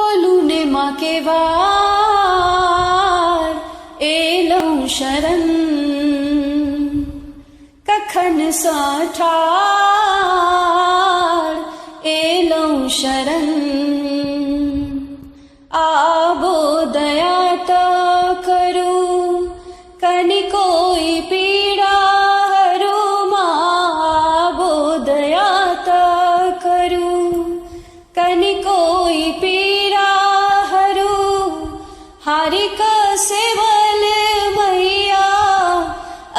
खोलूने माँ के वार एलौं शरण कखन सा ठार एलौं शरण आबो दया त करू कनिकोई पीड़ा हरू आबो दया त करू कनिकोई पीड़ा हरू हारिक सेवल मैया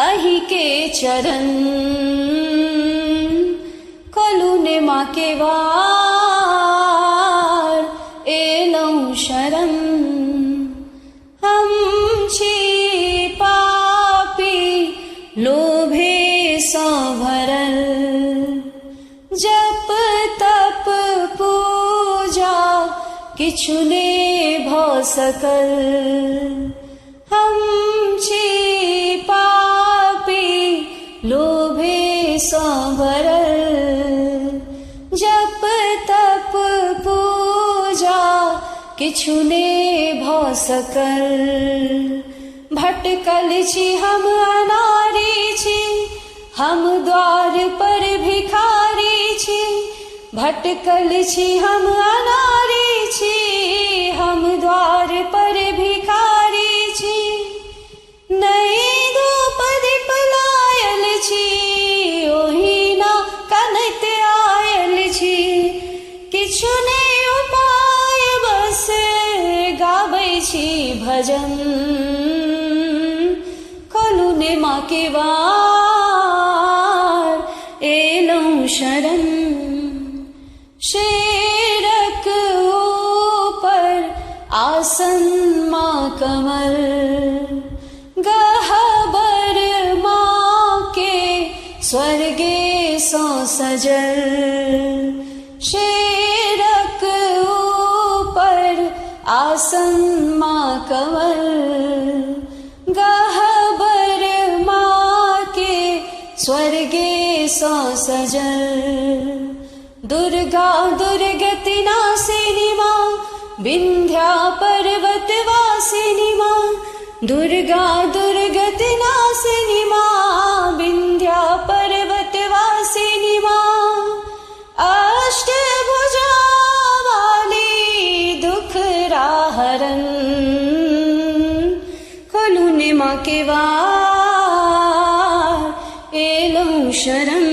अहि के चरण खोलूने माँ के वार एलौं शरण हम छी पापी लोभे सा भरल जप तप पूजा किछु ने भ सकल हम छी पापी लोभे सा भरल जप तप पूजा किछु ने भ सकल भटकल छी हम अनारी छी हम द्वार पर भिखारी छी भटकल छी हम अनारी छी हम द्वार पर भिखारी छी नहीं धूप दीप लायल छी ओहिना कनैत आयल छी किछु नहीं उपाय बस गाबै छी भजन खोलूने माँ के वार एलौं शरण शेरक ऊपर आसन माँ कमल गहबर माँ के स्वर्गे सो सजल शेरक ऊपर आसन माँ कमल गहबर माँ के स्वर्गे सो सजल दुर्गा दुर्गति नासिनी माँ विंध्या पर्वत वासिनी माँ दुर्गा दुर्गति नासिनी माँ विंध्या पर्वत वासिनी माँ अष्टभुजा वाली दुख राहरन खोलूने माँ के वार एलौं शरण